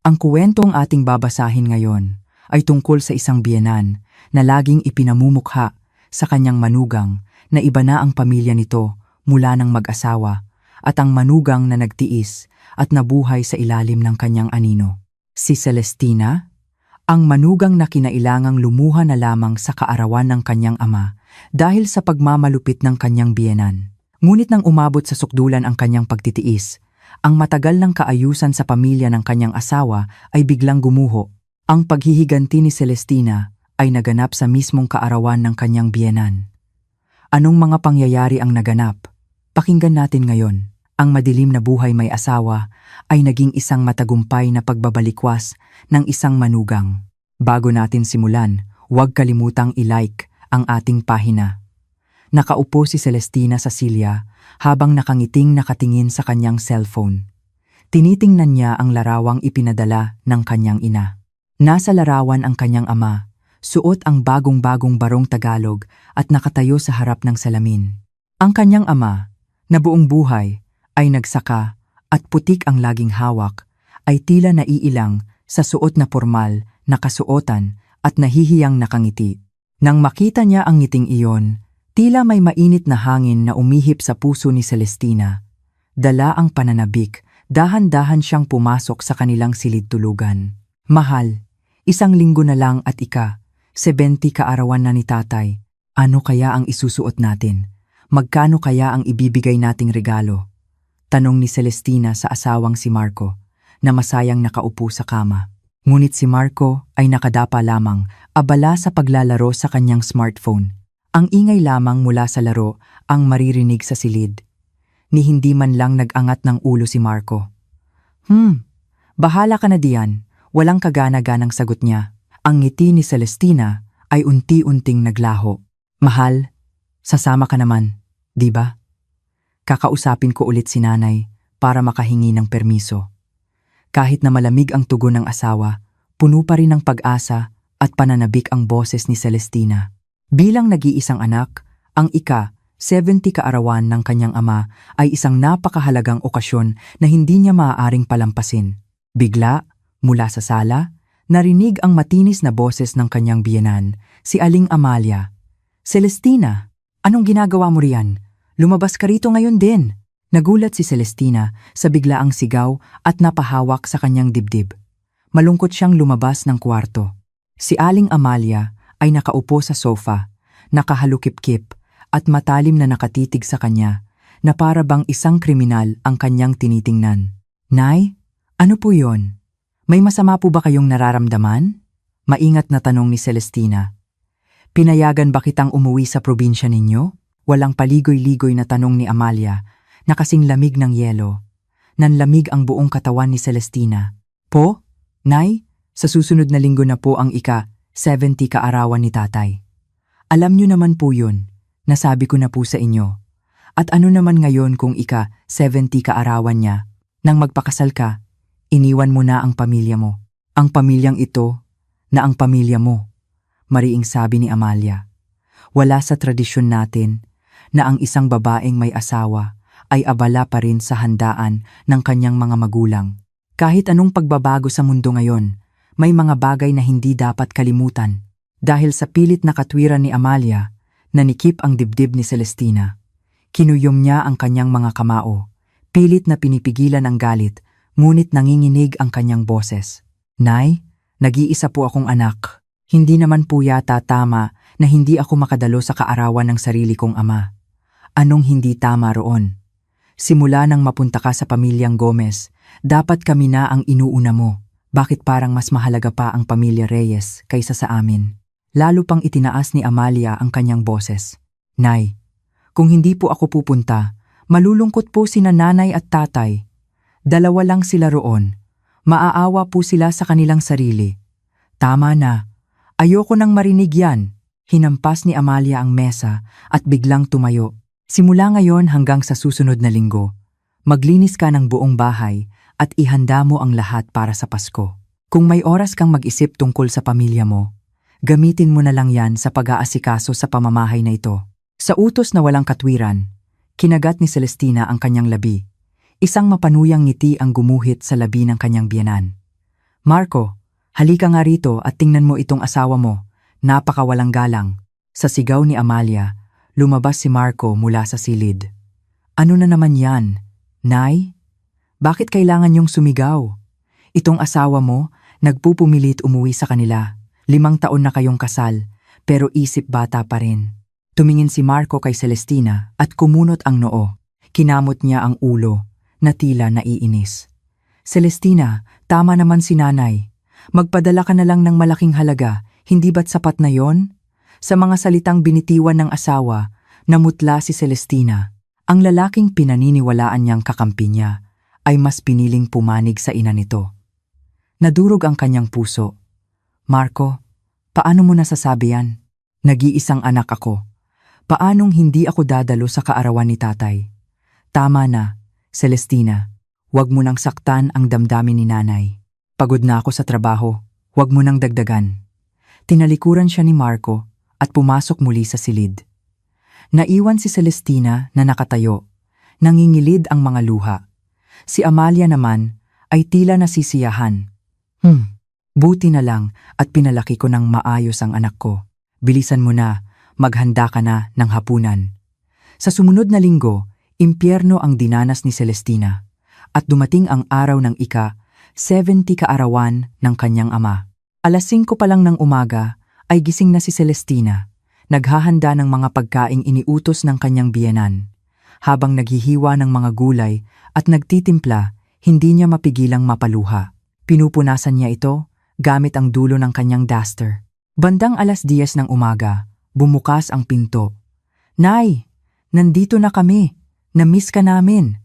Ang kuwentong ating babasahin ngayon ay tungkol sa isang biyenan na laging ipinamumukha sa kanyang manugang na iba na ang pamilya nito mula ng mag-asawa at ang manugang na nagtiis at nabuhay sa ilalim ng kanyang anino. Si Celestina, ang manugang na kinailangang lumuha na lamang sa kaarawan ng kanyang ama dahil sa pagmamalupit ng kanyang biyenan. Ngunit nang umabot sa sukdulan ang kanyang pagtitiis, ang matagal ng kaayusan sa pamilya ng kanyang asawa ay biglang gumuho. Ang paghihiganti ni Celestina ay naganap sa mismong kaarawan ng kanyang biyenan. Anong mga pangyayari ang naganap? Pakinggan natin ngayon. Ang madilim na buhay may asawa ay naging isang matagumpay na pagbabalikwas ng isang manugang. Bago natin simulan, huwag kalimutang i-like ang ating pahina. Nakaupo si Celestina sa silya habang nakangiting nakatingin sa kanyang cellphone. Tinitingnan niya ang larawang ipinadala ng kanyang ina. Nasa larawan ang kanyang ama, suot ang bagong-bagong barong Tagalog at nakatayo sa harap ng salamin. Ang kanyang ama, na buong buhay, ay nagsaka at putik ang laging hawak, ay tila naiilang sa suot na formal, nakasuotan at nahihiyang nakangiti. Nang makita niya ang ngiting iyon, tila may mainit na hangin na umihip sa puso ni Celestina. Dala ang pananabik, dahan-dahan siyang pumasok sa kanilang silid-tulugan. Mahal, 1 linggo na lang at 70 kaarawan na ni tatay. Ano kaya ang isusuot natin? Magkano kaya ang ibibigay nating regalo? Tanong ni Celestina sa asawang si Marco, na masayang nakaupo sa kama. Ngunit si Marco ay nakadapa lamang, abala sa paglalaro sa kanyang smartphone. Ang ingay lamang mula sa laro ang maririnig sa silid. Ni hindi man lang nag-angat ng ulo si Marco. Bahala ka na diyan, walang kagana-ganang sagot niya. Ang ngiti ni Celestina ay unti-unting naglaho. Mahal, sasama ka naman, di ba? Kakausapin ko ulit si nanay para makahingi ng permiso. Kahit na malamig ang tugon ng asawa, puno pa rin ng pag-asa at pananabik ang boses ni Celestina. Bilang nag-iisang anak, ang 70 kaarawan ng kanyang ama ay isang napakahalagang okasyon na hindi niya maaaring palampasin. Bigla, mula sa sala, narinig ang matinis na boses ng kanyang biyenan, si Aling Amalia. Celestina, anong ginagawa mo riyan? Lumabas ka rito ngayon din. Nagulat si Celestina sa biglaang sigaw at napahawak sa kanyang dibdib. Malungkot siyang lumabas ng kwarto. Si Aling Amalia ay nakaupo sa sofa, nakahalukip-kip at matalim na nakatitig sa kanya na para bang isang kriminal ang kanyang tinitingnan. Nay, ano po yon? May masama po ba kayong nararamdaman? Maingat na tanong ni Celestina. Pinayagan ba kitang umuwi sa probinsya ninyo? Walang paligoy-ligoy na tanong ni Amalia na kasing lamig ng yelo. Nanlamig ang buong katawan ni Celestina. Po? Nay, sa susunod na linggo na po ang 70 kaarawan ni tatay. Alam niyo naman po yun, nasabi ko na po sa inyo. At ano naman ngayon kung 70 kaarawan niya? Nang magpakasal ka, iniwan mo na ang pamilya mo. Ang pamilyang ito na ang pamilya mo, mariing sabi ni Amalia. Wala sa tradisyon natin na ang isang babaeng may asawa ay abala pa rin sa handaan ng kanyang mga magulang. Kahit anong pagbabago sa mundo ngayon, may mga bagay na hindi dapat kalimutan. Dahil sa pilit na katwiran ni Amalia, nanikip ang dibdib ni Celestina. Kinuyom niya ang kanyang mga kamao. Pilit na pinipigilan ang galit, ngunit nanginginig ang kanyang boses. Nay, nag-iisa po akong anak. Hindi naman po yata tama na hindi ako makadalo sa kaarawan ng sarili kong ama. Anong hindi tama roon? Simula nang mapunta ka sa pamilyang Gomez, dapat kami na ang inuuna mo. Bakit parang mas mahalaga pa ang pamilya Reyes kaysa sa amin? Lalo pang itinaas ni Amalia ang kanyang boses. Nay, kung hindi po ako pupunta, malulungkot po sina nanay at tatay. 2 lang sila roon. Maaawa po sila sa kanilang sarili. Tama na. Ayoko nang marinig yan. Hinampas ni Amalia ang mesa at biglang tumayo. Simula ngayon hanggang sa susunod na linggo, maglinis ka ng buong bahay at ihanda mo ang lahat para sa Pasko. Kung may oras kang mag-isip tungkol sa pamilya mo, gamitin mo na lang yan sa pag-aasikaso sa pamamahay na ito. Sa utos na walang katwiran, kinagat ni Celestina ang kanyang labi. Isang mapanuyang ngiti ang gumuhit sa labi ng kanyang biyenan. Marco, halika nga rito at tingnan mo itong asawa mo. Napakawalang galang. Sa sigaw ni Amalia, lumabas si Marco mula sa silid. Ano na naman yan? Nay? Bakit kailangan niyong sumigaw? Itong asawa mo, nagpupumilit umuwi sa kanila. 5 taon na kayong kasal, pero isip bata pa rin. Tumingin si Marco kay Celestina at kumunot ang noo. Kinamot niya ang ulo, na tila naiinis. Celestina, tama naman si nanay. Magpadala ka na lang ng malaking halaga, hindi ba't sapat na yon? Sa mga salitang binitiwan ng asawa, namutla si Celestina. Ang lalaking pinaniniwalaan niyang kakampi niya ay mas piniling pumanig sa ina nito. Nadurog ang kanyang puso. Marco, paano mo nasasabi yan? Nag-iisang anak ako. Paanong hindi ako dadalo sa kaarawan ni tatay? Tama na, Celestina. Huwag mo nang saktan ang damdamin ni nanay. Pagod na ako sa trabaho. Huwag mo nang dagdagan. Tinalikuran siya ni Marco at pumasok muli sa silid. Naiwan si Celestina na nakatayo. Nangingilid ang mga luha. Si Amalia naman ay tila nasisiyahan. Buti na lang at pinalaki ko ng maayos ang anak ko. Bilisan mo na, maghanda ka na ng hapunan. Sa sumunod na linggo, impyerno ang dinanas ni Celestina at dumating ang araw ng ika-70 kaarawan ng kanyang ama. 5:00 pa lang ng umaga ay gising na si Celestina, naghahanda ng mga pagkaing iniutos ng kanyang biyenan. Habang naghihiwa ng mga gulay at nagtitimpla, hindi niya mapigilang mapaluha. Pinupunasan niya ito gamit ang dulo ng kanyang duster. Bandang 10:00 ng umaga, bumukas ang pinto. Nay, nandito na kami. Na-miss ka namin.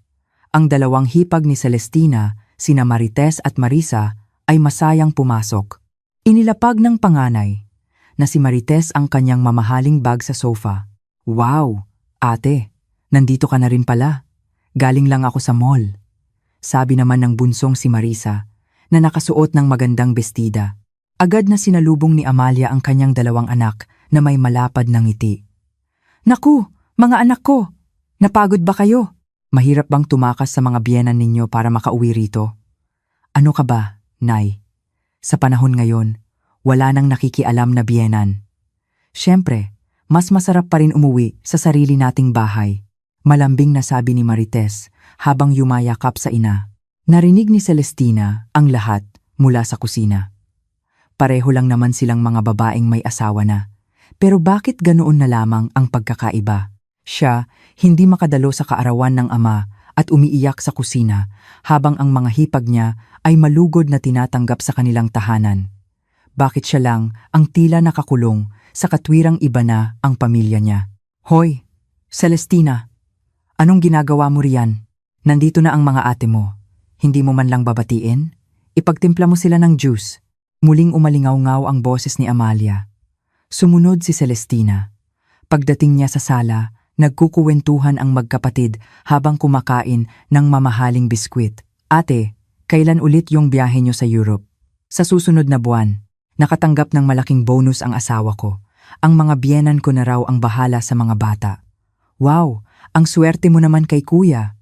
Ang 2 hipag ni Celestina, sina Marites at Marisa, ay masayang pumasok. Inilapag ng panganay na si Marites ang kanyang mamahaling bag sa sofa. Wow, ate, nandito ka na rin pala. Galing lang ako sa mall. Sabi naman ng bunsong si Marisa na nakasuot ng magandang bestida. Agad na sinalubong ni Amalia ang kanyang 2 anak na may malapad na ngiti. Naku, mga anak ko! Napagod ba kayo? Mahirap bang tumakas sa mga biyenan ninyo para makauwi rito? Ano ka ba, Nay? Sa panahon ngayon, wala nang nakikialam na biyenan. Siyempre, mas masarap pa rin umuwi sa sarili nating bahay. Malambing na sabi ni Marites habang yumayakap sa ina. Narinig ni Celestina ang lahat mula sa kusina. Pareho lang naman silang mga babaeng may asawa na. Pero bakit ganoon na lamang ang pagkakaiba? Siya, hindi makadalo sa kaarawan ng ama at umiiyak sa kusina habang ang mga hipag niya ay malugod na tinatanggap sa kanilang tahanan. Bakit siya lang ang tila nakakulong sa katwirang iba na ang pamilya niya? Hoy, Celestina, anong ginagawa mo riyan? Nandito na ang mga ate mo. Hindi mo man lang babatiin? Ipagtimpla mo sila ng juice. Muling umalingaw-ngaw ang boses ni Amalia. Sumunod si Celestina. Pagdating niya sa sala, nagkukuwentuhan ang magkapatid habang kumakain ng mamahaling biskwit. Ate, kailan ulit yung biyahe niyo sa Europe? Sa susunod na buwan, nakatanggap ng malaking bonus ang asawa ko. Ang mga biyenan ko na raw ang bahala sa mga bata. Wow, ang swerte mo naman kay kuya.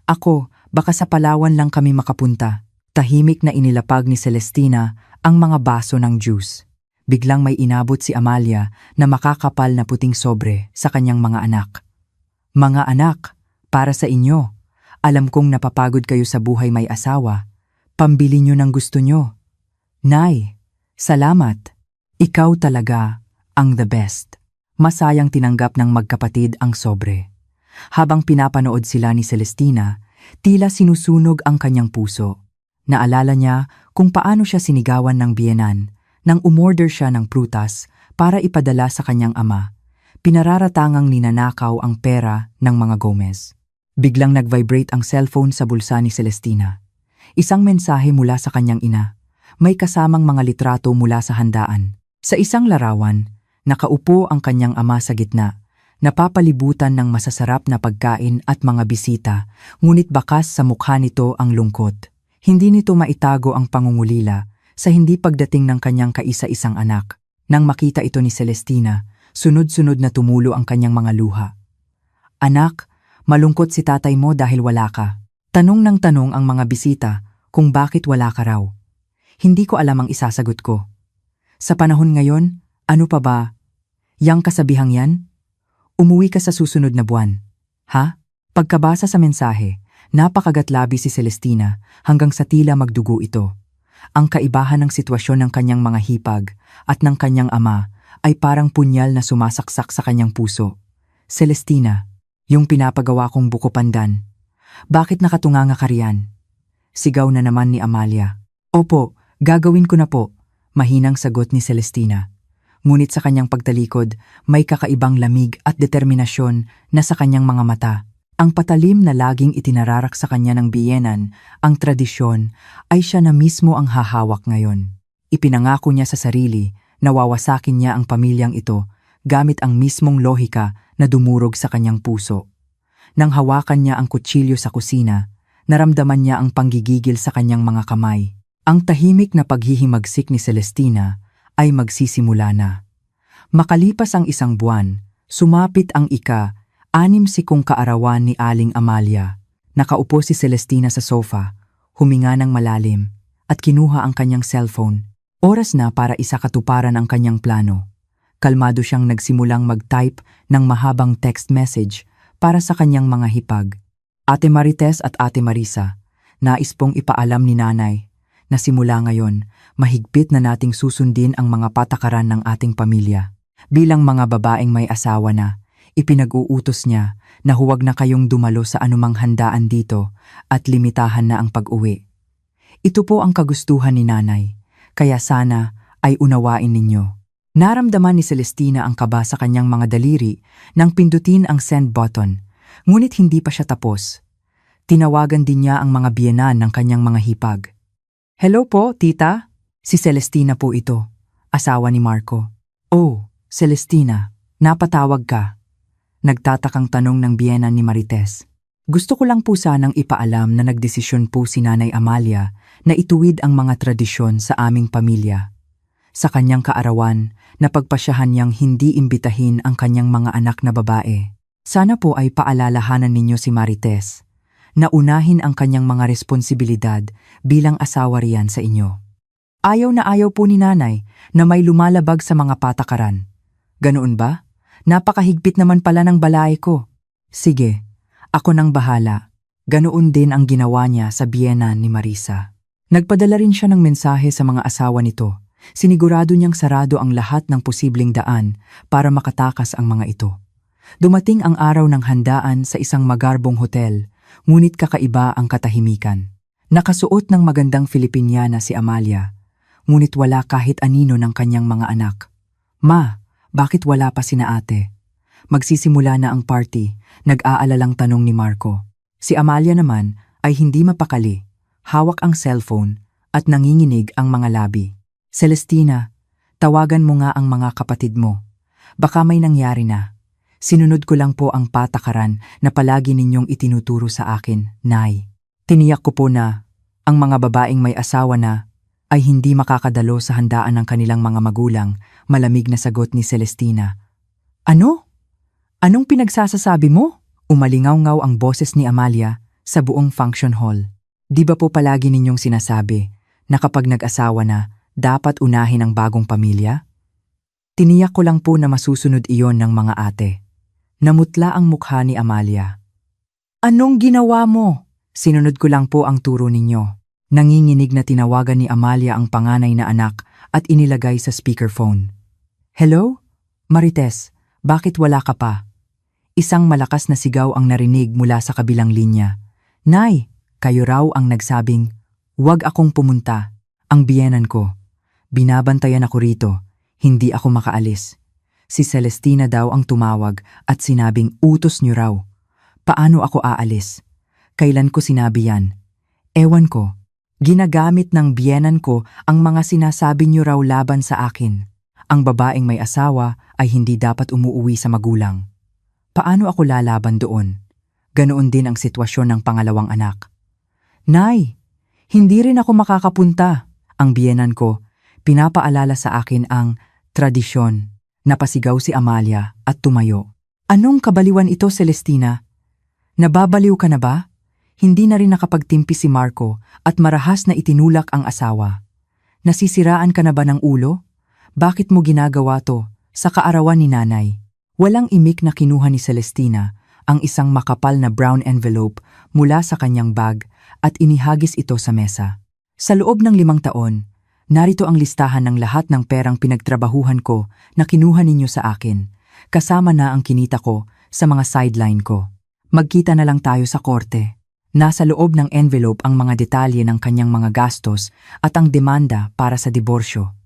Ako, baka sa Palawan lang kami makapunta. Tahimik na inilapag ni Celestina ang mga baso ng juice. Biglang may inabot si Amalia na makakapal na puting sobre sa kanyang mga anak. Mga anak, para sa inyo. Alam kong napapagod kayo sa buhay may asawa. Pambili nyo ng gusto nyo. Nay, salamat. Ikaw talaga ang the best. Masayang tinanggap ng magkapatid ang sobre. Habang pinapanood sila ni Celestina, tila sinusunog ang kanyang puso. Naalala niya kung paano siya sinigawan ng biyenan nang umorder siya ng prutas para ipadala sa kanyang ama. Pinararatangang ninanakaw ang pera ng mga Gomez. Biglang nag-vibrate ang cellphone sa bulsa ni Celestina. Isang mensahe mula sa kanyang ina. May kasamang mga litrato mula sa handaan. Sa isang larawan, nakaupo ang kanyang ama sa gitna, napapalibutan ng masasarap na pagkain at mga bisita, ngunit bakas sa mukha nito ang lungkot. Hindi nito maitago ang pangungulila sa hindi pagdating ng kanyang kaisa-isang anak. Nang makita ito ni Celestina, sunod-sunod na tumulo ang kanyang mga luha. Anak, malungkot si tatay mo dahil wala ka. Tanong ng tanong ang mga bisita kung bakit wala ka raw. Hindi ko alam ang isasagot ko. Sa panahon ngayon, ano pa ba? Yang kasabihang yan? Umuwi ka sa susunod na buwan. Ha? Pagkabasa sa mensahe, napakagatlabi si Celestina hanggang sa tila magdugo ito. Ang kaibahan ng sitwasyon ng kanyang mga hipag at ng kanyang ama ay parang punyal na sumasaksak sa kanyang puso. Celestina, yung pinapagawa kong buko pandan. Bakit nakatunganga ka riyan? Sigaw na naman ni Amalia. Opo, gagawin ko na po, mahinang sagot ni Celestina. Ngunit sa kanyang pagtalikod, may kakaibang lamig at determinasyon na sa kanyang mga mata. Ang patalim na laging itinararak sa kanya ng biyenan, ang tradisyon, ay siya na mismo ang hahawak ngayon. Ipinangako niya sa sarili na wawasakin niya ang pamilyang ito gamit ang mismong lohika na dumurog sa kanyang puso. Nang hawakan niya ang kutsilyo sa kusina, naramdaman niya ang panggigigil sa kanyang mga kamay. Ang tahimik na paghihimagsik ni Celestina ay magsisimula na. Makalipas ang isang buwan, sumapit ang ika-60 kaarawan ni Aling Amalia. Nakaupo si Celestina sa sofa, huminga ng malalim, at kinuha ang kanyang cellphone. Oras na para isakatuparan ang kanyang plano. Kalmado siyang nagsimulang mag-type ng mahabang text message para sa kanyang mga hipag. Ate Marites at Ate Marisa, nais pong ipaalam ni Nanay na simula ngayon, mahigpit na nating susundin ang mga patakaran ng ating pamilya. Bilang mga babaeng may asawa na, ipinag-uutos niya na huwag na kayong dumalo sa anumang handaan dito at limitahan na ang pag-uwi. Ito po ang kagustuhan ni Nanay, kaya sana ay unawain ninyo. Naramdaman ni Celestina ang kaba sa kanyang mga daliri nang pindutin ang send button, ngunit hindi pa siya tapos. Tinawagan din niya ang mga biyenan ng kanyang mga hipag. Hello po, tita? Si Celestina po ito, asawa ni Marco. Oh, Celestina, napatawag ka. Nagtatakang tanong ng biyenan ni Marites. Gusto ko lang po sanang ipaalam na nagdesisyon po si Nanay Amalia na ituwid ang mga tradisyon sa aming pamilya. Sa kanyang kaarawan, napagpasyahan niyang hindi imbitahin ang kanyang mga anak na babae. Sana po ay paalalahanan ninyo si Marites na unahin ang kanyang mga responsibilidad bilang asawa riyan sa inyo. Ayaw na ayaw po ni Nanay na may lumalabag sa mga patakaran. Ganoon ba? Napakahigpit naman pala ng balay ko. Sige, ako nang bahala. Ganoon din ang ginawa niya sa biyenan ni Marisa. Nagpadala rin siya ng mensahe sa mga asawa nito. Sinigurado niyang sarado ang lahat ng posibleng daan para makatakas ang mga ito. Dumating ang araw ng handaan sa isang magarbong hotel, ngunit kakaiba ang katahimikan. Nakasuot ng magandang Filipiniana si Amalia, ngunit wala kahit anino ng kanyang mga anak. Ma, bakit wala pa sina ate? Magsisimula na ang party, nag-aalalang tanong ni Marco. Si Amalia naman ay hindi mapakali, hawak ang cellphone at nanginginig ang mga labi. Celestina, tawagan mo nga ang mga kapatid mo. Baka may nangyari na. Sinunod ko lang po ang patakaran na palagi ninyong itinuturo sa akin, Nay. Tiniyak ko po na ang mga babaeng may asawa na ay hindi makakadalo sa handaan ng kanilang mga magulang, malamig na sagot ni Celestina. Ano? Anong pinagsasasabi mo? Umalingaw-ngaw ang boses ni Amalia sa buong function hall. Di ba po palagi ninyong sinasabi na kapag nag-asawa na, dapat unahin ang bagong pamilya? Tiniyak ko lang po na masusunod iyon ng mga ate. Namutla ang mukha ni Amalia. Anong ginawa mo? Sinunod ko lang po ang turo ninyo. Nanginginig na tinawagan ni Amalia ang panganay na anak at inilagay sa speakerphone. Hello? Marites, bakit wala ka pa? Isang malakas na sigaw ang narinig mula sa kabilang linya. Nay, kayo raw ang nagsabing, "Huwag akong pumunta." Ang biyenan ko. Binabantayan ako rito, hindi ako makaalis. Si Celestina daw ang tumawag at sinabing utos niyo raw. Paano ako aalis? Kailan ko sinabi yan? Ewan ko. Ginagamit ng biyenan ko ang mga sinasabi niyo raw laban sa akin. Ang babaeng may asawa ay hindi dapat umuuwi sa magulang. Paano ako lalaban doon? Ganoon din ang sitwasyon ng pangalawang anak. Nay, hindi rin ako makakapunta. Ang biyenan ko, pinapaalala sa akin ang tradisyon. Napasigaw si Amalia at tumayo. Anong kabaliwan ito, Celestina? Nababaliw ka na ba? Hindi na rin nakapagtimpi si Marco at marahas na itinulak ang asawa. Nasisiraan ka na ba ng ulo? Bakit mo ginagawa to sa kaarawan ni nanay? Walang imik na kinuha ni Celestina ang isang makapal na brown envelope mula sa kanyang bag at inihagis ito sa mesa. Sa loob ng 5 taon, narito ang listahan ng lahat ng perang pinagtrabahuhan ko na kinuha ninyo sa akin, kasama na ang kinita ko sa mga sideline ko. Magkita na lang tayo sa korte. Nasa loob ng envelope ang mga detalye ng kanyang mga gastos at ang demanda para sa diborsyo.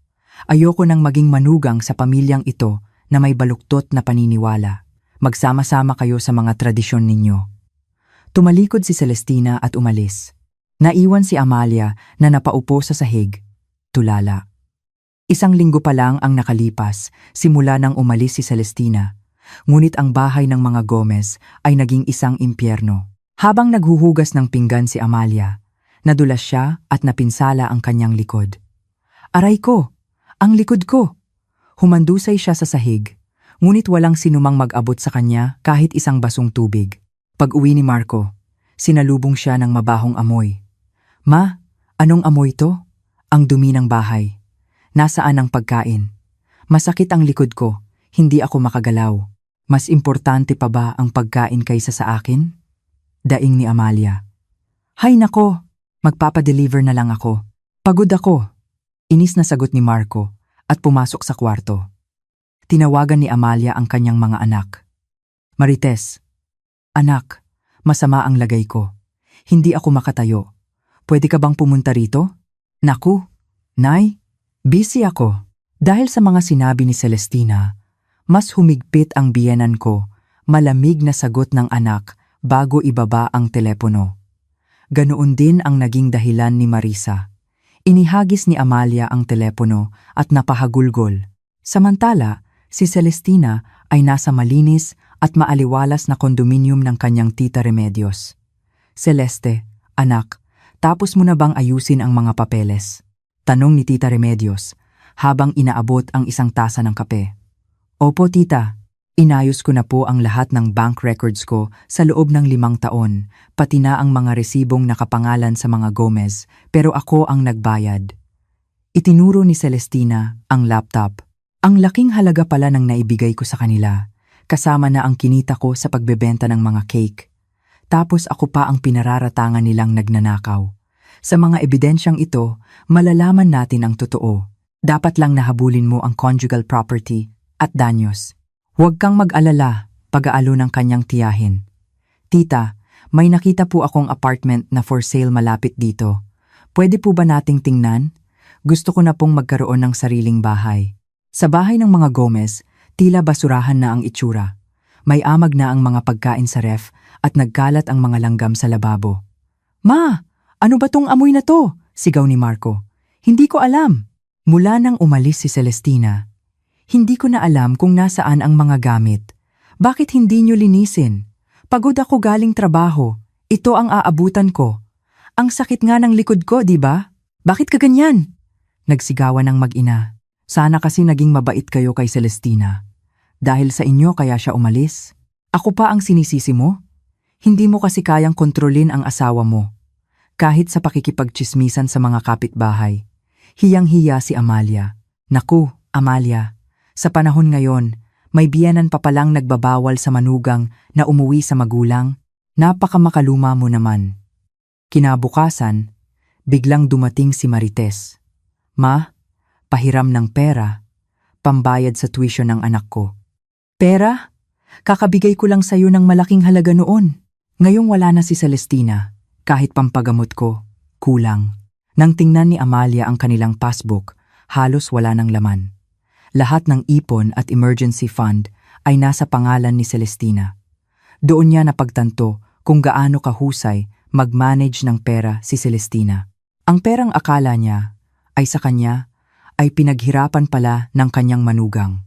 Ayoko nang maging manugang sa pamilyang ito na may baluktot na paniniwala. Magsama-sama kayo sa mga tradisyon ninyo. Tumalikod si Celestina at umalis. Naiwan si Amalia na napaupo sa sahig. Tulala. 1 linggo pa lang ang nakalipas simula nang umalis si Celestina. Ngunit ang bahay ng mga Gomez ay naging isang impyerno. Habang naghuhugas ng pinggan si Amalia, nadulas siya at napinsala ang kanyang likod. Aray ko! Ang likod ko! Humandusay siya sa sahig, ngunit walang sinumang mag-abot sa kanya kahit isang basong tubig. Pag-uwi ni Marco, sinalubong siya ng mabahong amoy. Ma, anong amoy to? Ang dumi ng bahay. Nasaan ang pagkain? Masakit ang likod ko, hindi ako makagalaw. Mas importante pa ba ang pagkain kaysa sa akin? Daing ni Amalia. Hay nako, magpapadeliver na lang ako. Pagod ako. Inis na sagot ni Marco at pumasok sa kwarto. Tinawagan ni Amalia ang kanyang mga anak. Marites, anak, masama ang lagay ko. Hindi ako makatayo. Pwede ka bang pumunta rito? Naku, Nay, busy ako. Dahil sa mga sinabi ni Celestina, mas humigpit ang biyenan ko, malamig na sagot ng anak bago ibaba ang telepono. Ganoon din ang naging dahilan ni Marisa. Inihagis ni Amalia ang telepono at napahagulgol. Samantala, si Celestina ay nasa malinis at maaliwalas na kondominium ng kanyang tita Remedios. Celeste, anak, tapos mo na bang ayusin ang mga papeles? Tanong ni tita Remedios habang inaabot ang isang tasa ng kape. Opo tita. Inayos ko na po ang lahat ng bank records ko sa loob ng 5 taon, pati na ang mga resibong nakapangalan sa mga Gomez, pero ako ang nagbayad. Itinuro ni Celestina ang laptop. Ang laking halaga pala ng naibigay ko sa kanila, kasama na ang kinita ko sa pagbebenta ng mga cake. Tapos ako pa ang pinararatangan nilang nagnanakaw. Sa mga ebidensyang ito, malalaman natin ang totoo. Dapat lang nahabulin mo ang conjugal property at danyos. Huwag kang mag-alala, pag-aalo ng kanyang tiyahin. Tita, may nakita po akong apartment na for sale malapit dito. Pwede po ba nating tingnan? Gusto ko na pong magkaroon ng sariling bahay. Sa bahay ng mga Gomez, tila basurahan na ang itsura. May amag na ang mga pagkain sa ref at nagkalat ang mga langgam sa lababo. Ma, ano ba tong amoy na to? Sigaw ni Marco. Hindi ko alam. Mula nang umalis si Celestina, hindi ko na alam kung nasaan ang mga gamit. Bakit hindi nyo linisin? Pagod ako galing trabaho. Ito ang aabutan ko. Ang sakit nga ng likod ko, di ba? Bakit ka ganyan? Nagsigawan ng mag-ina. Sana kasi naging mabait kayo kay Celestina. Dahil sa inyo kaya siya umalis. Ako pa ang sinisisi mo? Hindi mo kasi kayang kontrolin ang asawa mo. Kahit sa pakikipagtsismisan sa mga kapitbahay. Hiyang-hiya si Amalia. Naku, Amalia. Sa panahon ngayon, may biyenan pa palang nagbabawal sa manugang na umuwi sa magulang. Napakamakaluma mo naman. Kinabukasan, biglang dumating si Marites. Ma, pahiram ng pera, pambayad sa tuition ng anak ko. Pera? Kakabigay ko lang sa'yo ng malaking halaga noon. Ngayong wala na si Celestina, kahit pampagamot ko, kulang. Nang tingnan ni Amalia ang kanilang passbook, halos wala ng laman. Lahat ng ipon at emergency fund ay nasa pangalan ni Celestina. Doon niya napagtanto kung gaano kahusay mag-manage ng pera si Celestina. Ang perang akala niya ay sa kanya ay pinaghirapan pala ng kanyang manugang.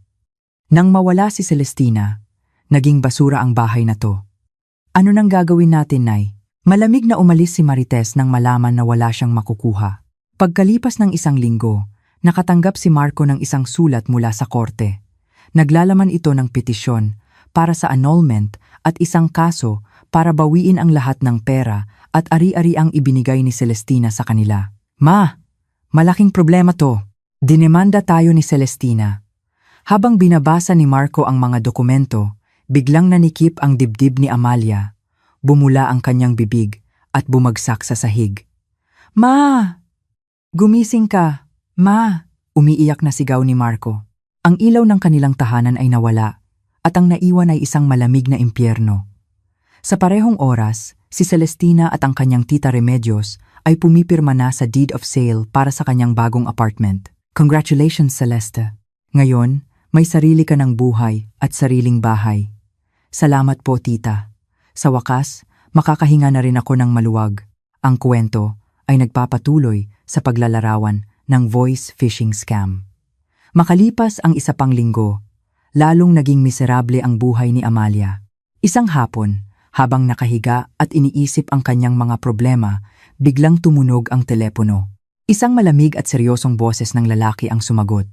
Nang mawala si Celestina, naging basura ang bahay na to. Ano nang gagawin natin, Nay? Malamig na umalis si Marites nang malaman na wala siyang makukuha. Pagkalipas ng 1 linggo, nakatanggap si Marco ng isang sulat mula sa korte. Naglalaman ito ng petisyon para sa annulment at isang kaso para bawiin ang lahat ng pera at ari-ari ang ibinigay ni Celestina sa kanila. Ma, Malaking problema to. Dinemanda tayo ni Celestina. Habang binabasa ni Marco ang mga dokumento, biglang nanikip ang dibdib ni Amalia. Bumula ang kanyang bibig at bumagsak sa sahig. Ma! Gumising ka! Ma! Umiiyak na sigaw ni Marco. Ang ilaw ng kanilang tahanan ay nawala at ang naiwan ay isang malamig na impyerno. Sa parehong oras, si Celestina at ang kanyang tita Remedios ay pumipirma na sa deed of sale para sa kanyang bagong apartment. Congratulations, Celeste! Ngayon, may sarili ka ng buhay at sariling bahay. Salamat po, tita. Sa wakas, makakahinga na rin ako ng maluwag. Ang kwento ay nagpapatuloy sa paglalarawan ng voice phishing scam. Makalipas ang isa pang linggo, lalong naging miserable ang buhay ni Amalia. Isang hapon, habang nakahiga at iniisip ang kanyang mga problema, biglang tumunog ang telepono. Isang malamig at seryosong boses ng lalaki ang sumagot.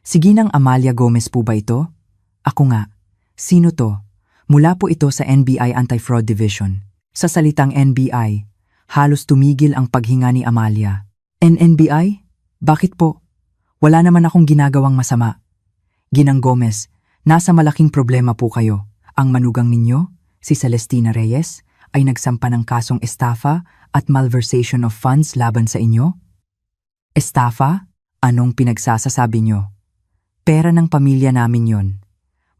Si Ginang Amalia Gomez po ba ito? Ako nga. Sino to? Mula po ito sa NBI Anti-Fraud Division. Sa salitang NBI, halos tumigil ang paghinga ni Amalia. NBI? Bakit po? Wala naman akong ginagawang masama. Ginang Gomez, nasa malaking problema po kayo. Ang manugang ninyo, si Celestina Reyes, ay nagsampa ng kasong estafa at malversation of funds laban sa inyo? Estafa? Anong pinagsasasabi nyo? Pera ng pamilya namin yon.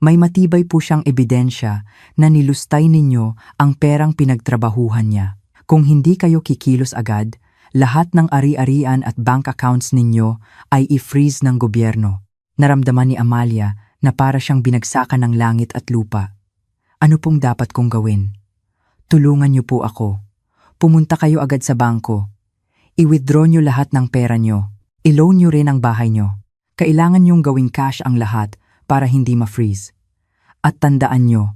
May matibay po siyang ebidensya na nilustay ninyo ang perang pinagtrabahuhan niya. Kung hindi kayo kikilos agad, lahat ng ari-arian at bank accounts ninyo ay i-freeze ng gobyerno. Naramdaman ni Amalia na para siyang binagsakan ng langit at lupa. Ano pong dapat kong gawin? Tulungan niyo po ako. Pumunta kayo agad sa bangko. I-withdraw niyo lahat ng pera niyo. I-loan niyo rin ang bahay niyo. Kailangan niyong gawing cash ang lahat para hindi ma-freeze. At tandaan niyo,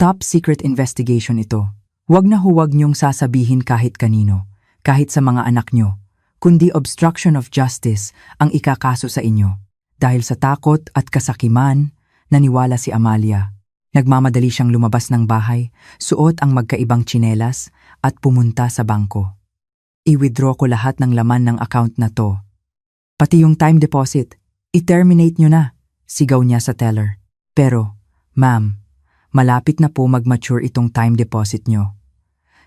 top secret investigation ito. Huwag na huwag niyong sasabihin kahit kanino, kahit sa mga anak niyo, kundi obstruction of justice ang ikakaso sa inyo. Dahil sa takot at kasakiman, naniwala si Amalia. Nagmamadali siyang lumabas ng bahay, suot ang magkaibang tsinelas at pumunta sa bangko. I-withdraw ko lahat ng laman ng account na to. Pati yung time deposit, i-terminate nyo na, sigaw niya sa teller. Pero, ma'am, malapit na po mag-mature itong time deposit nyo.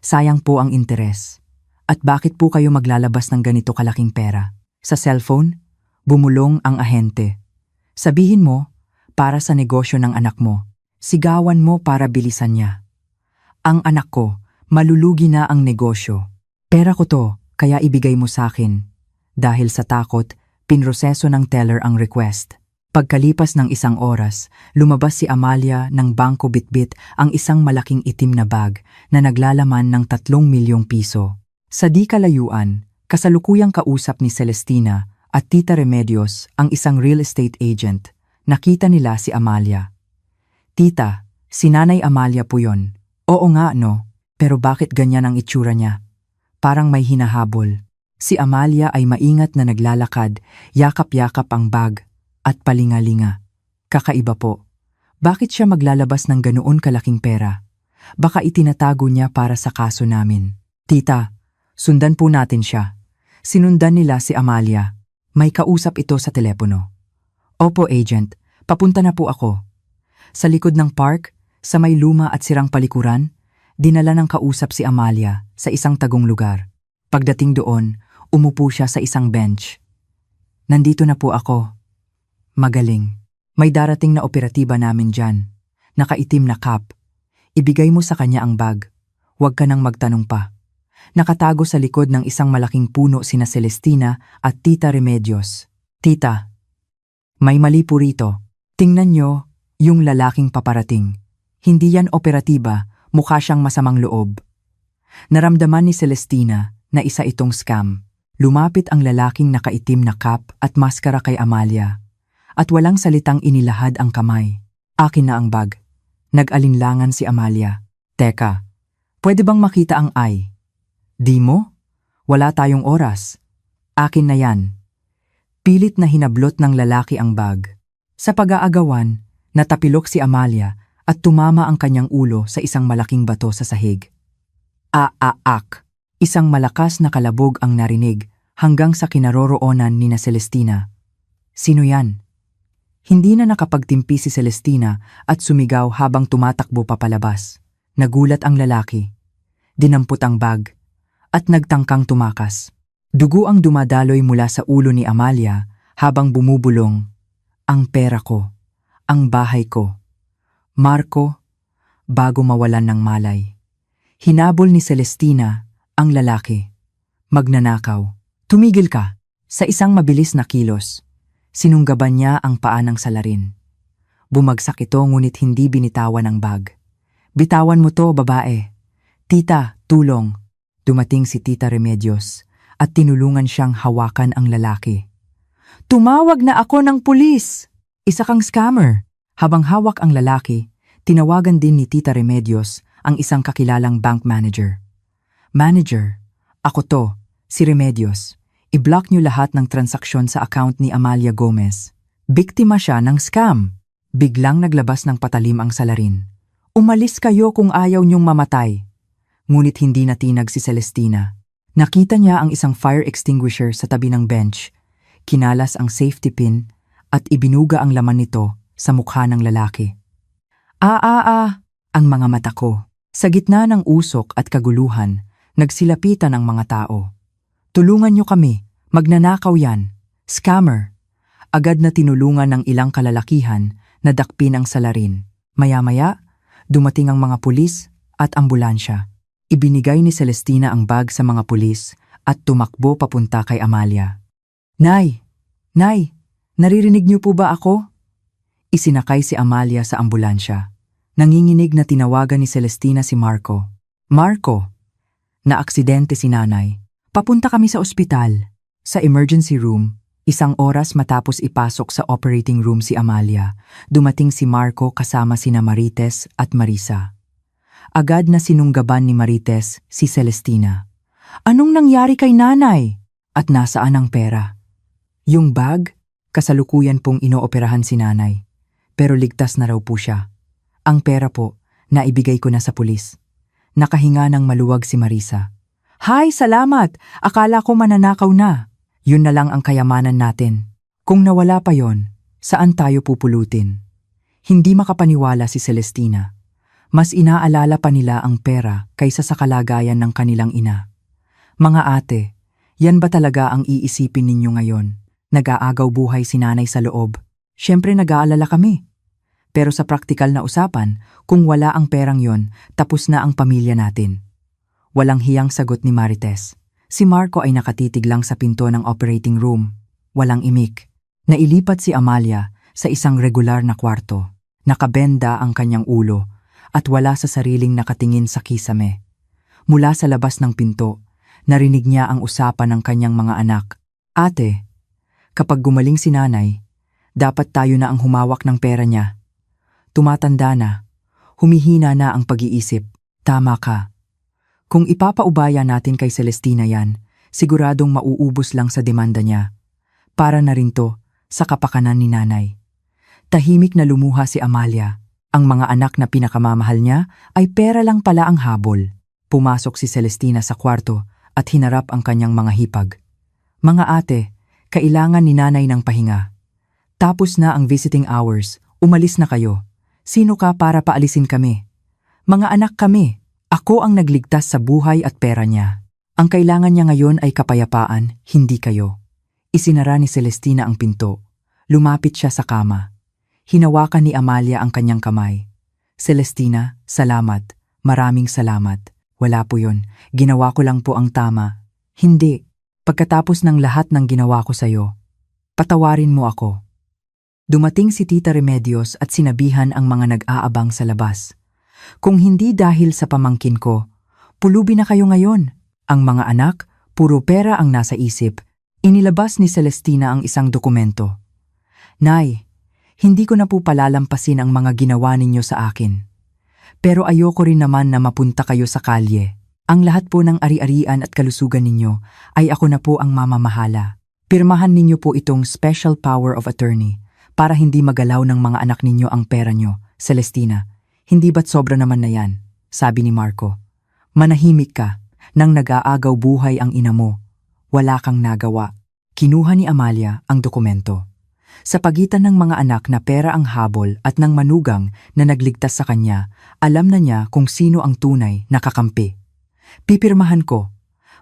Sayang po ang interes. At bakit po kayo maglalabas ng ganito kalaking pera? Sa cellphone? Bumulong ang ahente. Sabihin mo, para sa negosyo ng anak mo. Sigawan mo para bilisan niya. Ang anak ko, malulugi na ang negosyo. Pera ko to, kaya ibigay mo sa akin. Dahil sa takot, pinroseso ng teller ang request. Pagkalipas ng isang oras, lumabas si Amalia ng bangko bitbit ang isang malaking itim na bag na naglalaman ng 3 milyong piso. Sa di kalayuan, kasalukuyang kausap ni Celestina at Tita Remedios ang isang real estate agent. Nakita nila si Amalia. Tita, si Nanay Amalia po yon. Oo nga no, pero bakit ganyan ang itsura niya? Parang may hinahabol. Si Amalia ay maingat na naglalakad, yakap-yakap ang bag at palingalinga. Kakaiba po. Bakit siya maglalabas ng ganoon kalaking pera? Baka itinatago niya para sa kaso namin. Tita, sundan po natin siya. Sinundan nila si Amalia. May kausap ito sa telepono. Opo, agent. Papunta na po ako. Sa likod ng park, sa may luma at sirang palikuran, dinala ng kausap si Amalia sa isang tagong lugar. Pagdating doon, umupo siya sa isang bench. Nandito na po ako. Magaling. May darating na operatiba namin dyan. Nakaitim na cap. Ibigay mo sa kanya ang bag. Huwag ka nang magtanong pa. Nakatago sa likod ng isang malaking puno sina Celestina at Tita Remedios. Tita, may mali po rito. Tingnan nyo yung lalaking paparating. Hindi yan operatiba, mukha siyang masamang loob. Naramdaman ni Celestina na isa itong scam. Lumapit ang lalaking nakaitim na cap at maskara kay Amalia. At walang salitang inilahad ang kamay. Akin na ang bag. Nag-alinlangan si Amalia. Teka, pwede bang makita ang eye? Di mo? Wala tayong oras. Akin na yan. Pilit na hinablot ng lalaki ang bag. Sa pag-aagawan, natapilok si Amalia at tumama ang kanyang ulo sa isang malaking bato sa sahig. Aak! Isang malakas na kalabog ang narinig hanggang sa kinaroroonan ni na Celestina. Sino yan? Hindi na nakapagtimpi si Celestina at sumigaw habang tumatakbo papalabas. Nagulat ang lalaki. Dinampot ang bag at nagtangkang tumakas. Dugo ang dumadaloy mula sa ulo ni Amalia habang bumubulong. Ang pera ko, ang bahay ko. Marco, bago mawalan ng malay. Hinabol ni Celestina ang lalaki. Magnanakaw. Tumigil ka. Sa isang mabilis na kilos, sinunggaban niya ang paa ng salarin. Bumagsak ito ngunit hindi binitawan ang bag. Bitawan mo to, babae. Tita, tulong. Dumating si Tita Remedios at tinulungan siyang hawakan ang lalaki. Tumawag na ako ng pulis! Isa kang scammer. Habang hawak ang lalaki, tinawagan din ni Tita Remedios ang isang kakilalang bank manager. Manager, ako to, si Remedios. I-block niyo lahat ng transaksyon sa account ni Amalia Gomez. Biktima siya ng scam. Biglang naglabas ng patalim ang salarin. Umalis kayo kung ayaw niyong mamatay. Ngunit hindi natinag si Celestina. Nakita niya ang isang fire extinguisher sa tabi ng bench. Kinalas ang safety pin at ibinuga ang laman nito sa mukha ng lalaki. Ang mga mata ko. Sa gitna ng usok at kaguluhan, nagsilapitan ang mga tao. Tulungan niyo kami, magnanakaw yan. Scammer. Agad na tinulungan ng ilang kalalakihan na dakpin ang salarin. Maya-maya, dumating ang mga pulis at ambulansya. Ibinigay ni Celestina ang bag sa mga pulis at tumakbo papunta kay Amalia. Nay! Naririnig niyo po ba ako? Isinakay si Amalia sa ambulansya. Nanginginig na tinawagan ni Celestina si Marco. Marco! Naaksidente si nanay. Papunta kami sa ospital. Sa emergency room, 1 oras matapos ipasok sa operating room si Amalia, dumating si Marco kasama sina Marites at Marisa. Agad na sinunggaban ni Marites si Celestina. Anong nangyari kay nanay? At nasaan ang pera? Yung bag, kasalukuyan pong inooperahan si nanay. Pero ligtas na raw po siya. Ang pera po, naibigay ko na sa pulis. Nakahinga ng maluwag si Marisa. Hay, salamat! Akala ko mananakaw na. Yun na lang ang kayamanan natin. Kung nawala pa yon, saan tayo pupulutin? Hindi makapaniwala si Celestina. Mas inaalala pa nila ang pera kaysa sa kalagayan ng kanilang ina. Mga ate, yan ba talaga ang iisipin ninyo ngayon? Nag-aagaw buhay si nanay sa loob. Siyempre nag-aalala kami. Pero sa praktikal na usapan, kung wala ang perang yon, tapos na ang pamilya natin. Walang hiyang sagot ni Marites. Si Marco ay nakatitig lang sa pinto ng operating room. Walang imik. Nailipat si Amalia sa isang regular na kwarto. Nakabenda ang kanyang ulo at wala sa sariling nakatingin sa kisame. Mula sa labas ng pinto, narinig niya ang usapan ng kanyang mga anak. Ate, kapag gumaling si nanay, dapat tayo na ang humawak ng pera niya. Tumatanda na, humihina na ang pag-iisip. Tama ka. Kung ipapaubaya natin kay Celestina yan, siguradong mauubos lang sa demanda niya. Para na rin to sa kapakanan ni nanay. Tahimik na lumuha si Amalia. Ang mga anak na pinakamamahal niya ay pera lang pala ang habol. Pumasok si Celestina sa kwarto at hinarap ang kanyang mga hipag. Mga ate, kailangan ni nanay ng pahinga. Tapos na ang visiting hours, umalis na kayo. Sino ka para paalisin kami? Mga anak kami. Ako ang nagligtas sa buhay at pera niya. Ang kailangan niya ngayon ay kapayapaan, hindi kayo. Isinara ni Celestina ang pinto. Lumapit siya sa kama. Hinawakan ni Amalia ang kanyang kamay. Celestina, salamat. Maraming salamat. Wala po yun. Ginawa ko lang po ang tama. Hindi. Pagkatapos ng lahat ng ginawa ko sa'yo, patawarin mo ako. Dumating si Tita Remedios at sinabihan ang mga nag-aabang sa labas. Kung hindi dahil sa pamangkin ko, pulubi na kayo ngayon. Ang mga anak, puro pera ang nasa isip. Inilabas ni Celestina ang isang dokumento. Nay, hindi ko na po palalampasin ang mga ginawa ninyo sa akin. Pero ayoko rin naman na mapunta kayo sa kalye. Ang lahat po ng ari-arian at kalusugan ninyo ay ako na po ang mamamahala. Pirmahan ninyo po itong special power of attorney para hindi magalaw ng mga anak ninyo ang pera nyo, Celestina. Hindi ba't sobra naman na yan? Sabi ni Marco. Manahimik ka, nang nag-aagaw buhay ang ina mo. wala kang nagawa. Kinuha ni Amalia ang dokumento. Sa pagitan ng mga anak na pera ang habol at ng manugang na nagligtas sa kanya, alam na niya kung sino ang tunay na kakampi. Pipirmahan ko.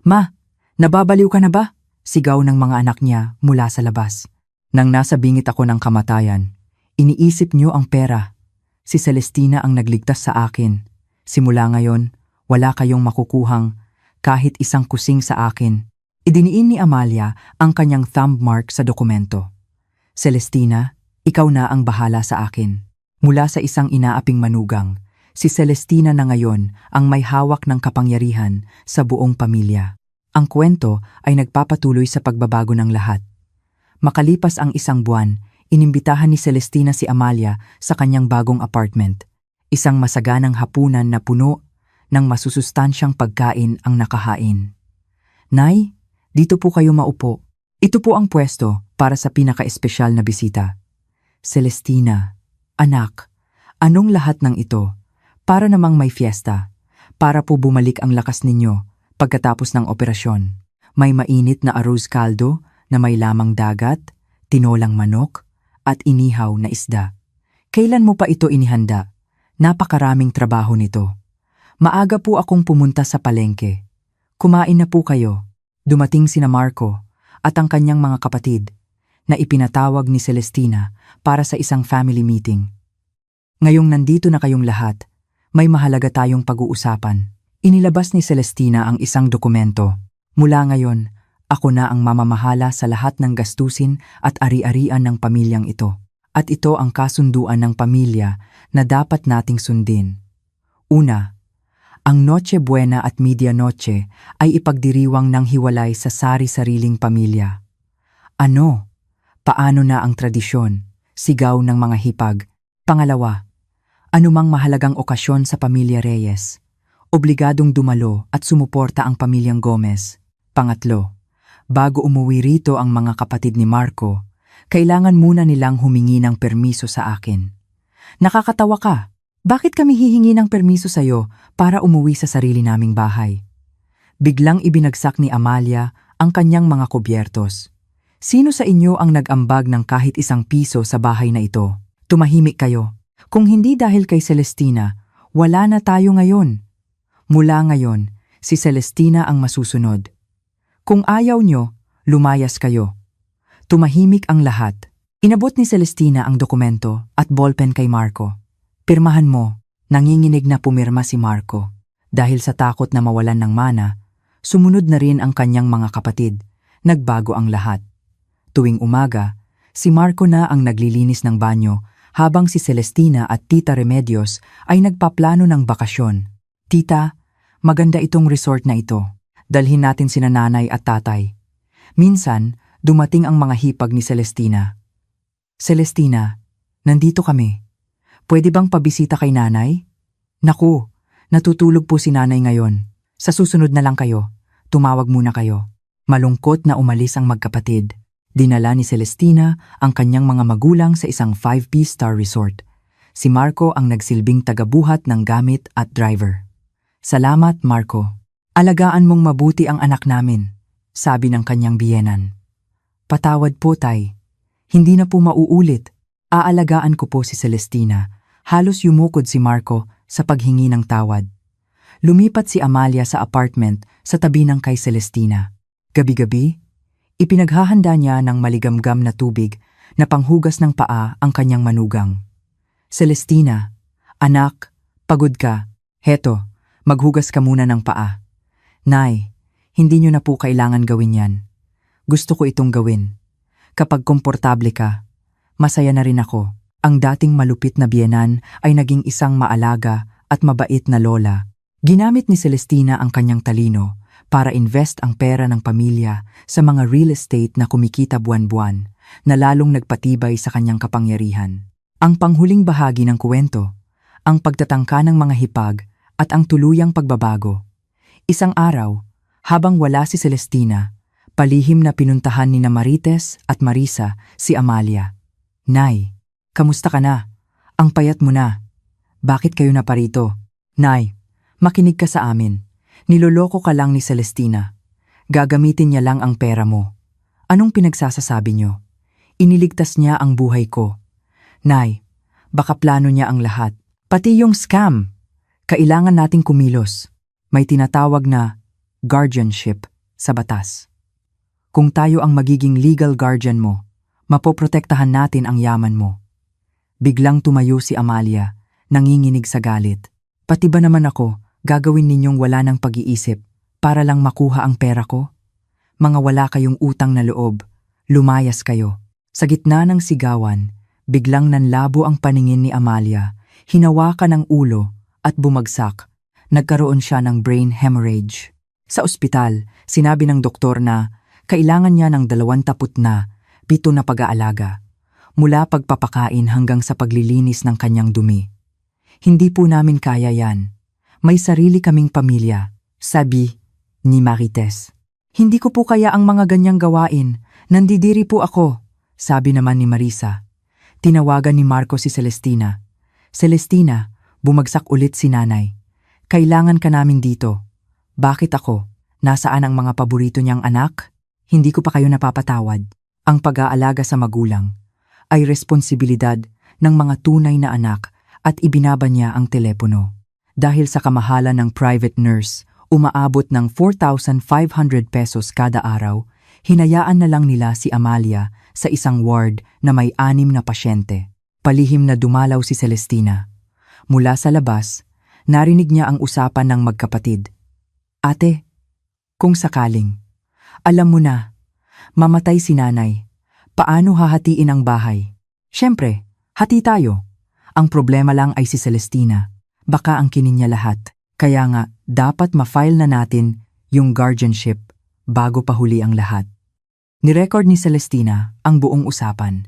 Ma, nababaliw ka na ba? Sigaw ng mga anak niya mula sa labas. Nang nasa bingit ako ng kamatayan, iniisip niyo ang pera. Si Celestina ang nagligtas sa akin. Simula ngayon, wala kayong makukuhang kahit isang kusing sa akin. Idiniin ni Amalia ang kanyang thumb mark sa dokumento. Celestina, ikaw na ang bahala sa akin. Mula sa isang inaaping manugang, si Celestina na ngayon ang may hawak ng kapangyarihan sa buong pamilya. Ang kwento ay nagpapatuloy sa pagbabago ng lahat. Makalipas ang isang buwan, inimbitahan ni Celestina si Amalia sa kanyang bagong apartment. Isang masaganang hapunan na puno ng masusustansyang pagkain ang nakahain. Nay, dito po kayo maupo. Ito po ang pwesto para sa pinaka-espesyal na bisita. Celestina, anak, anong lahat ng ito? Para namang may fiesta. Para po bumalik ang lakas ninyo pagkatapos ng operasyon. May mainit na arroz caldo na may lamang dagat, tinolang manok, at inihaw na isda. Kailan mo pa ito inihanda? Napakaraming trabaho nito. Maaga po akong pumunta sa palengke. Kumain na po kayo. Dumating sina Marco at ang kanyang mga kapatid na ipinatawag ni Celestina para sa isang family meeting. Ngayong nandito na kayong lahat, may mahalaga tayong pag-uusapan. Inilabas ni Celestina ang isang dokumento. Mula ngayon, ako na ang mamamahala sa lahat ng gastusin at ari-arian ng pamilyang ito. At ito ang kasunduan ng pamilya na dapat nating sundin. Una, ang Noche Buena at Medianoche ay ipagdiriwang ng hiwalay sa sari-sariling pamilya. Ano? Paano na ang tradisyon? Sigaw ng mga hipag. Pangalawa, anumang mahalagang okasyon sa pamilya Reyes, obligadong dumalo at sumuporta ang pamilyang Gomez. Pangatlo, bago umuwi rito ang mga kapatid ni Marco, kailangan muna nilang humingi ng permiso sa akin. Nakakatawa ka. Bakit kami hihingi ng permiso sa'yo para umuwi sa sarili naming bahay? Biglang ibinagsak ni Amalia ang kanyang mga kubyertos. Sino sa inyo ang nag-ambag ng kahit isang piso sa bahay na ito? Tumahimik kayo. Kung hindi dahil kay Celestina, wala na tayo ngayon. Mula ngayon, si Celestina ang masusunod. Kung ayaw nyo, lumayas kayo. Tumahimik ang lahat. Inabot ni Celestina ang dokumento at ballpen kay Marco. Pirmahan mo. Nanginginig na pumirma si Marco. Dahil sa takot na mawalan ng mana, sumunod na rin ang kanyang mga kapatid. Nagbago ang lahat. Tuwing umaga, si Marco na ang naglilinis ng banyo habang si Celestina at Tita Remedios ay nagpaplano ng bakasyon. Tita, maganda itong resort na ito. Dalhin natin sina nanay at tatay. Minsan, dumating ang mga hipag ni Celestina. Celestina, nandito kami. Pwede bang pabisita kay nanay? Naku, natutulog po si nanay ngayon. Sa susunod na lang kayo. Tumawag muna kayo. Malungkot na umalis ang magkapatid. Dinala ni Celestina ang kanyang mga magulang sa isang 5-star resort. Si Marco ang nagsilbing tagabuhat ng gamit at driver. Salamat, Marco. Alagaan mong mabuti ang anak namin, sabi ng kanyang biyenan. Patawad po, tay. Hindi na po mauulit. Aalagaan ko po si Celestina. Halos yumukod si Marco sa paghingi ng tawad. Lumipat si Amalia sa apartment sa tabi ng kay Celestina. Gabi-gabi, ipinaghahanda niya ng maligamgam na tubig na panghugas ng paa ang kanyang manugang. Celestina, anak, pagod ka. Heto, maghugas ka muna ng paa. Nay, hindi niyo na po kailangan gawin yan. Gusto ko itong gawin. Kapag komportable ka, masaya na rin ako. Ang dating malupit na biyenan ay naging isang maalaga at mabait na lola. Ginamit ni Celestina ang kanyang talino para invest ang pera ng pamilya sa mga real estate na kumikita buwan-buwan na lalong nagpatibay sa kanyang kapangyarihan. Ang panghuling bahagi ng kwento, ang pagtatangka ng mga hipag at ang tuluyang pagbabago. Isang araw, habang wala si Celestina, palihim na pinuntahan ni Marites at Marisa si Amalia. Nay, kamusta ka na? Ang payat mo na. Bakit kayo na parito? Nay, makinig ka sa amin. Niloloko ka lang ni Celestina. Gagamitin niya lang ang pera mo. Anong pinagsasasabi niyo? Iniligtas niya ang buhay ko. Nay, baka plano niya ang lahat. Pati yung scam. Kailangan nating kumilos. May tinatawag na guardianship sa batas. Kung tayo ang magiging legal guardian mo, mapoprotektahan natin ang yaman mo. Biglang tumayo si Amalia, nanginginig sa galit. Pati ba naman ako, gagawin ninyong wala ng pag-iisip para lang makuha ang pera ko? Mga wala kayong utang na loob, lumayas kayo. Sa gitna ng sigawan, biglang nanlabo ang paningin ni Amalia, hinawakan ang ulo at bumagsak. Nagkaroon siya ng brain hemorrhage. Sa ospital, sinabi ng doktor na kailangan niya ng 27 na pag-aalaga, mula pagpapakain hanggang sa paglilinis ng kanyang dumi. Hindi po namin kaya yan. May sarili kaming pamilya, sabi ni Marites. Hindi ko po kaya ang mga ganyang gawain. Nandidiri po ako, sabi naman ni Marisa. Tinawagan ni Marco si Celestina. Celestina, bumagsak ulit si nanay. Kailangan ka namin dito. Bakit ako? Nasaan ang mga paborito niyang anak? Hindi ko pa kayo napapatawad. Ang pag-aalaga sa magulang ay responsibilidad ng mga tunay na anak at ibinaba niya ang telepono. Dahil sa kamahalan ng private nurse, umaabot ng 4,500 pesos kada araw, hinayaan na lang nila si Amalia sa isang ward na may 6 na pasyente. Palihim na dumalaw si Celestina. Mula sa labas, narinig niya ang usapan ng magkapatid. Ate, kung sakaling, alam mo na, mamatay si nanay, paano hahatiin ang bahay? Siyempre, hati tayo. Ang problema lang ay si Celestina. Baka angkinin niya lahat. Kaya nga, dapat ma-file na natin yung guardianship bago pa huli ang lahat. Nirecord ni Celestina ang buong usapan.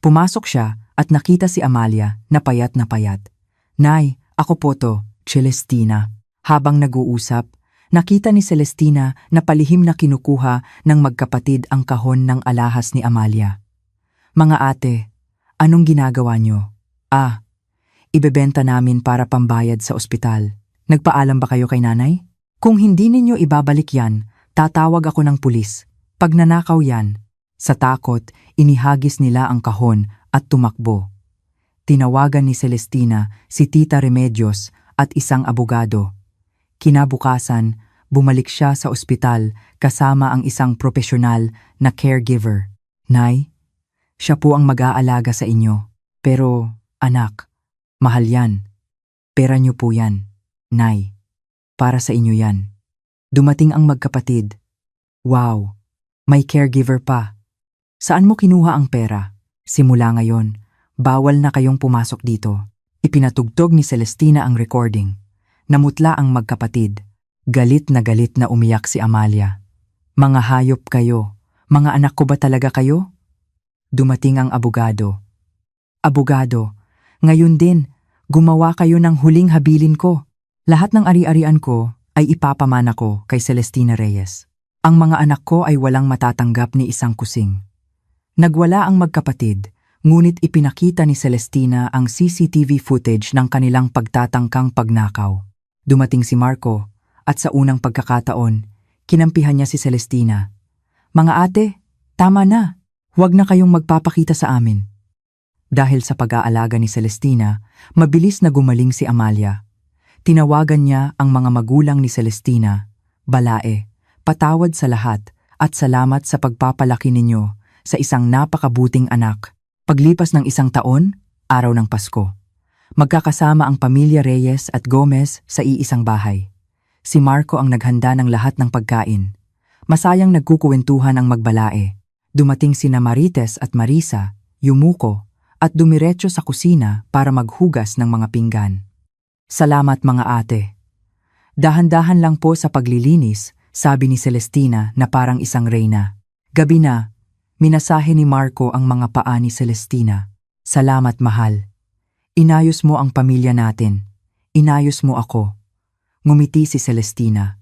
Pumasok siya at nakita si Amalia na payat na payat. Nay, ako po to, Celestina. Habang nag-uusap, nakita ni Celestina na palihim na kinukuha ng magkapatid ang kahon ng alahas ni Amalia. Mga ate, anong ginagawa niyo? Ibebenta namin para pambayad sa ospital. Nagpaalam ba kayo kay nanay? Kung hindi ninyo ibabalik yan, tatawag ako ng pulis. Pag nanakaw yan, sa takot, inihagis nila ang kahon at tumakbo. Tinawagan ni Celestina si Tita Remedios at isang abogado. Kinabukasan, bumalik siya sa ospital kasama ang isang profesional na caregiver. Nay, siya po ang mag-aalaga sa inyo. Pero, anak, mahal yan. Pera niyo po yan. Nay, para sa inyo yan. Dumating ang magkapatid. Wow, may caregiver pa. Saan mo kinuha ang pera? Simula ngayon, bawal na kayong pumasok dito. Ipinatugtog ni Celestina ang recording. Namutla ang magkapatid. Galit na umiyak si Amalia. Mga hayop kayo. Mga anak ko ba talaga kayo? Dumating ang abogado. Abogado, ngayon din, gumawa kayo ng huling habilin ko. Lahat ng ari-arian ko ay ipapamana ko kay Celestina Reyes. Ang mga anak ko ay walang matatanggap ni isang kusing. Nagwala ang magkapatid, ngunit ipinakita ni Celestina ang CCTV footage ng kanilang pagtatangkang pagnakaw. Dumating si Marco at sa unang pagkakataon, kinampihan niya si Celestina. Mga ate, tama na. Huwag na kayong magpapakita sa amin. Dahil sa pag-aalaga ni Celestina, mabilis na gumaling si Amalia. Tinawagan niya ang mga magulang ni Celestina. Balae, patawad sa lahat at salamat sa pagpapalaki ninyo sa isang napakabuting anak. Paglipas ng 1 taon, araw ng Pasko. Magkakasama ang pamilya Reyes at Gomez sa iisang bahay. Si Marco ang naghanda ng lahat ng pagkain. Masayang nagkukuwentuhan ang magbalae. Dumating sina Marites at Marisa, yumuko, at dumiretso sa kusina para maghugas ng mga pinggan. Salamat mga ate. Dahan-dahan lang po sa paglilinis, sabi ni Celestina na parang isang reyna. Gabi na, minasahe ni Marco ang mga paa ni Celestina. Salamat mahal. Inayos mo ang pamilya natin. Inayos mo ako. Ngumiti si Celestina.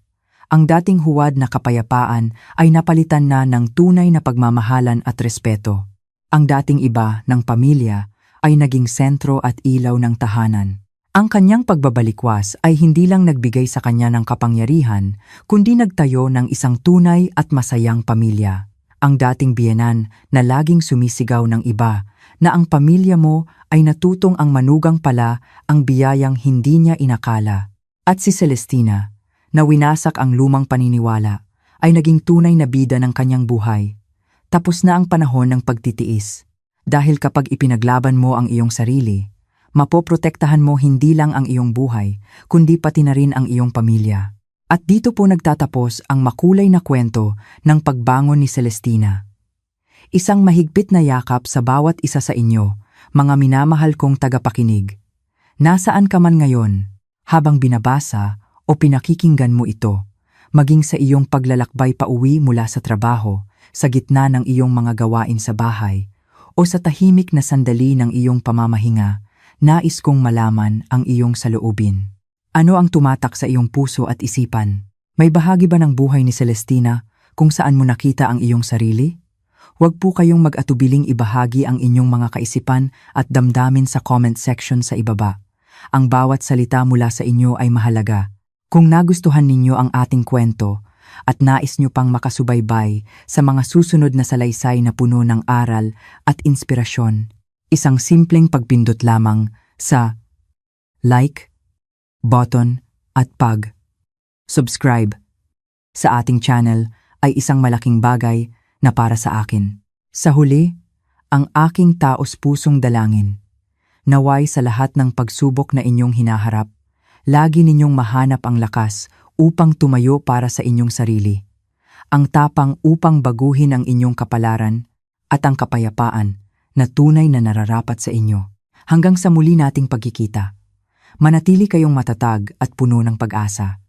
Ang dating huwad na kapayapaan ay napalitan na ng tunay na pagmamahalan at respeto. Ang dating iba ng pamilya ay naging sentro at ilaw ng tahanan. Ang kanyang pagbabalikwas ay hindi lang nagbigay sa kanya ng kapangyarihan, kundi nagtayo ng isang tunay at masayang pamilya. Ang dating biyenan na laging sumisigaw ng iba, na ang pamilya mo ay natutong ang manugang pala ang biyayang hindi niya inakala. At si Celestina, na winasak ang lumang paniniwala, ay naging tunay na bida ng kanyang buhay. Tapos na ang panahon ng pagtitiis. Dahil kapag ipinaglaban mo ang iyong sarili, mapoprotektahan mo hindi lang ang iyong buhay, kundi pati na rin ang iyong pamilya. At dito po nagtatapos ang makulay na kwento ng pagbangon ni Celestina. Isang mahigpit na yakap sa bawat isa sa inyo, mga minamahal kong tagapakinig. Nasaan ka man ngayon, habang binabasa o pinakikinggan mo ito, maging sa iyong paglalakbay pauwi mula sa trabaho, sa gitna ng iyong mga gawain sa bahay, o sa tahimik na sandali ng iyong pamamahinga, nais kong malaman ang iyong saloobin. Ano ang tumatak sa iyong puso at isipan? May bahagi ba ng buhay ni Celestina kung saan mo nakita ang iyong sarili? Huwag po kayong mag-atubiling ibahagi ang inyong mga kaisipan at damdamin sa comment section sa ibaba. Ang bawat salita mula sa inyo ay mahalaga. Kung nagustuhan ninyo ang ating kwento at nais nyo pang makasubaybay sa mga susunod na salaysay na puno ng aral at inspirasyon, isang simpleng pagpindot lamang sa like button at subscribe sa ating channel ay isang malaking bagay na para sa akin. Sa huli, ang aking taos-pusong dalangin, naway sa lahat ng pagsubok na inyong hinaharap, lagi ninyong mahanap ang lakas upang tumayo para sa inyong sarili, ang tapang upang baguhin ang inyong kapalaran at ang kapayapaan na tunay na nararapat sa inyo. Hanggang sa muli nating pagkikita, manatili kayong matatag at puno ng pag-asa.